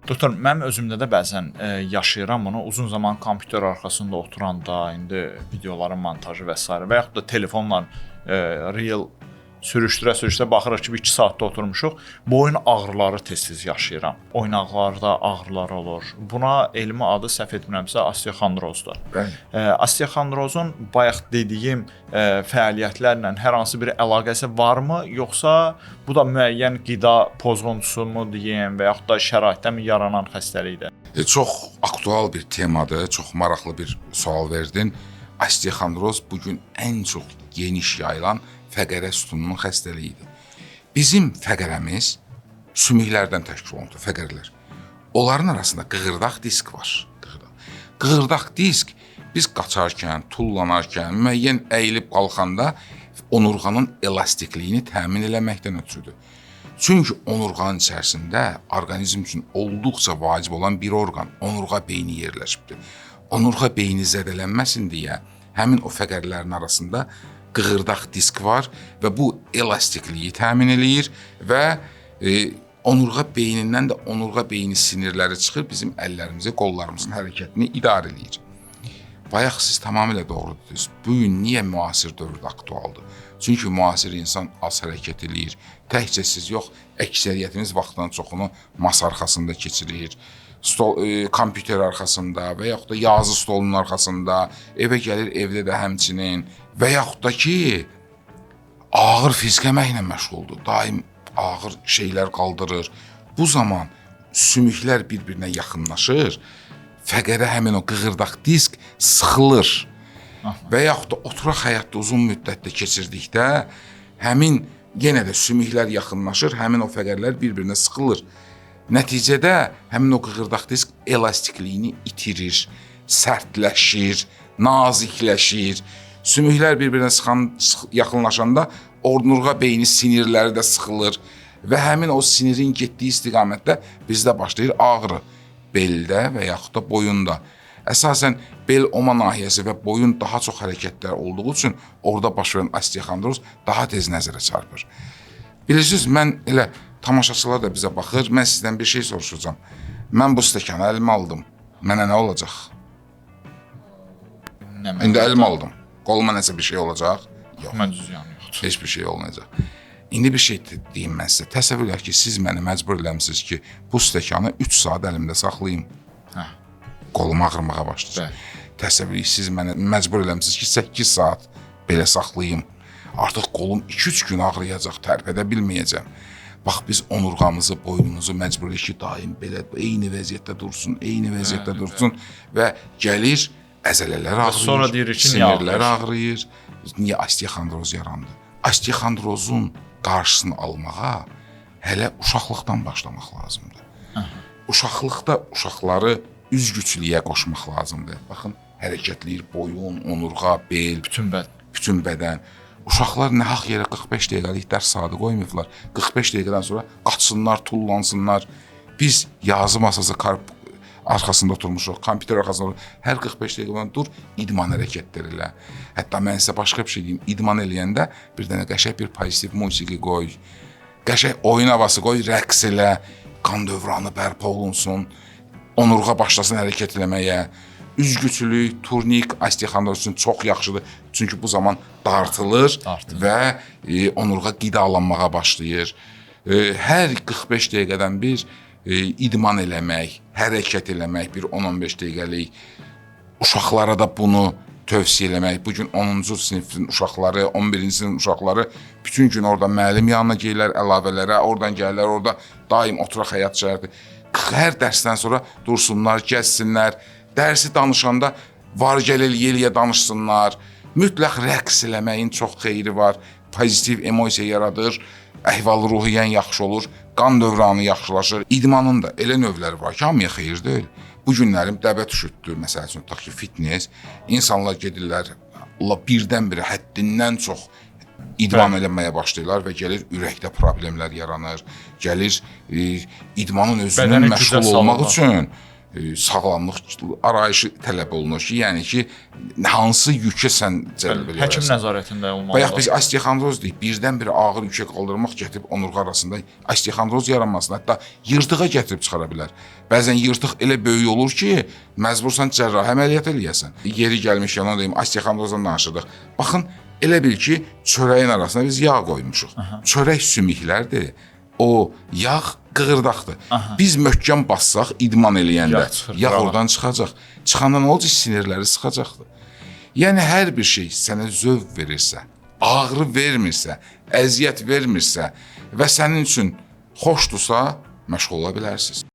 Doktor, mənim özümdə də bəzən yaşayıram bunu. Uzun zaman kompüter arxasında oturanda, indi videoların montajı və s. və yaxud da telefonla real sürüşdürə-sürüşdürə baxırıq ki, 2 saatda oturmuşuq. Boyun ağrıları tez-tez yaşayıram. Oynaqlarda ağrılar olur. Buna elmi adı səhv etmirəmsə osteoxondrozdur. Osteoxondrozun bayaq dediyim fəaliyyətlərlə hər hansı bir əlaqəsi varmı, yoxsa bu da müəyyən qida pozğuntusu mu deyim və yaxud da şəraitdən yaranan xəstəlikdir? Çox aktual bir temadır, çox maraqlı bir sual verdin. Osteoxondroz bugün ən çox geniş yayılan fəqərə sütununun xəstəliyidir. Bizim fəqərəmiz sümüklərdən təşkil olunur, fəqərlər. Onların arasında qığırdaq disk var. Qığırdaq disk biz qaçarkən, tullanarkən, müəyyən əyilib qalxanda onurğanın elastikliyini təmin eləməkdən ötürüdür. Çünki onurğanın içərisində orqanizm üçün olduqca vacib olan bir orqan, onurğa beyni yerləşibdir. Onurğa beyni zədələnməsin deyə həmin o fəqərlərin arasında qığırdaq disk var və bu elastikliyi təmin eləyir və onurğa beynindən də onurğa beyni sinirləri çıxır, bizim əllərimizi, qollarımızın hərəkətini idarə eləyir. Bayaq siz tamamilə doğru dediniz. Bugün niyə müasir dövrdə aktualdır? Çünki müasir insan az hərəkət eləyir. Təkcə siz yox, əksəriyyətimiz vaxtdan çoxunu masa arxasında keçirir. Kompüter arxasında və yaxud da yazı stolunun arxasında, evə gəlir, evdə də həmçinin və yaxud da ki, ağır fiziki əməklə məşğuldur, daim ağır şeylər qaldırır. Bu zaman sümüklər bir-birinə yaxınlaşır, fəqərə həmin o qığırdaq disk sıxılır və yaxud da oturaq həyatda uzun müddətdə keçirdikdə həmin yenə də sümüklər yaxınlaşır, həmin o fəqərlər bir-birinə sıxılır. Nəticədə həmin o qığırdaq disk elastikliyini itirir, sərtləşir, nazikləşir. Sümüklər bir-birinə yaxınlaşanda onurğa beyni sinirləri də sıxılır və həmin o sinirin getdiyi istiqamətdə bizdə başlayır ağrı beldə və yaxud da boyunda. Əsasən bel oma nahiyəsi və boyun daha çox hərəkətlər olduğu üçün orada baş verən osteoxondroz daha tez nəzərə çarpır. Bilirsiniz, mən elə tamaşaçılar da bizə baxır, mən sizdən bir şey soruşacağam. Mən bu stəkanı əlimə aldım, mənə nə olacaq? İndi əlimə aldım, qoluma nəsə bir şey olacaq? Yox. Mən düzyanı yoxdur. Heç bir şey olmayacaq. İndi bir şey deyim mən sizə. Təsəvvür edək ki, siz məni məcbur eləmişsiniz ki, bu stəkanı 3 saat əlimdə saxlayayım. Qolum ağrımağa başlayacaq. Təsəvvür edək, siz məni məcbur eləmişsiniz ki, 8 saat belə saxlayayım. Artıq qolum 2-3 gün ağrıyacaq, tərpədə bilməyəcəm. Bax, biz onurğamızı, boynumuzu məcbur edirik ki, daim belə eyni vəziyyətdə dursun, eyni vəziyyətdə dursun və gəlir, əzələlər ağrıyır, sinirlər ağrıyır. Niyə osteoxondroz yarandı? Osteoxondrozun qarşısını almağa hələ uşaqlıqdan başlamaq lazımdır. Uşaqlıqda uşaqları üzgüçlüyə qoşmaq lazımdır. Baxın, hərəkətləyir boyun, onurğa, bel, bütün bədən. Uşaqlar nəhaq yerə 45 dəqiqəlik dərs saatı qoymayıblar. 45 dəqiqədən sonra qaçsınlar, tullansınlar. Biz yazı masası arxasında oturmuşuq, kompüter arxasında oturmuşuq. Hər 45 dəqiqədən dur, idman hərəkətləri ilə. Hətta mən sizə başqa bir şey deyim, idman eləyəndə bir dənə qəşəng bir pozitiv musiqi qoy, qəşəng oyun havası qoy, rəqs elə, qan dövranı bərpa olunsun, onurğa başlasın hərəkət eləməyə. Üzgüçülük, turnik, osteoxondroz üçün çox yaxşıdır. Çünki bu zaman dartılır və onurğa qidalanmağa başlayır. Hər 45 dəqiqədən bir idman eləmək, hərəkət eləmək, bir 10-15 dəqiqəlik. Uşaqlara da bunu tövsiyə eləmək. Bugün 10-cu sinifin uşaqları, 11-ci sinifin uşaqları bütün gün orada müəllim yanına gəlirlər, əlavələrə, oradan gəlirlər, orada daim oturaq həyat şərti. Hər dərsdən sonra dursunlar, gəzsinlər. Dərsi danışanda var gəl eləyə danışsınlar. Mütləq rəqs eləməyin çox xeyri var. Pozitiv emosiya yaradır, əhval-ruhiyyən yaxşı olur, qan dövranı yaxşılaşır. İdmanın da elə növləri var ki, hamıya xeyir deyil. Bu günlərim dəbə düşürdü, məsəl üçün, tutaq ki, fitness. İnsanlar gedirlər, birdən-birə həddindən çox idman eləməyə başlayırlar və gəlir ürəkdə problemlər yaranır. Gəlir idmanın özünün məşğul olmaq üçün sağlamlıq arayışı tələb olunur ki, yəni ki, hansı yükə sən cəlb edəsən. Həkim nəzarətində olmalıdır. Bayaq biz osteoxondroz deyik, birdən-birə ağır yükə qaldırmaq gətirib onurğa arasında osteoxondroz yaranmasına, hətta yırtığa gətirib çıxara bilər. Bəzən yırtıq elə böyük olur ki, məcbursan cərrahi əməliyyat eləyəsən. Yeri gəlmiş yana deyim, osteoxondrozdan danışırdıq. Baxın, elə bil ki, çörəyin arasına biz yağ qoymuşuq. Çörək sümüklərdir. O yağ qığırdaqdır. Biz möhkəm bassaq, idman eləyəndə yağ oradan çıxacaq. Çıxanda nə olacaq? Sinirləri sıxacaqdır. Yəni hər bir şey sənə zövq verirsə, ağrı vermirsə, əziyyət vermirsə və sənin üçün xoşdursa, məşğul ola bilərsiniz.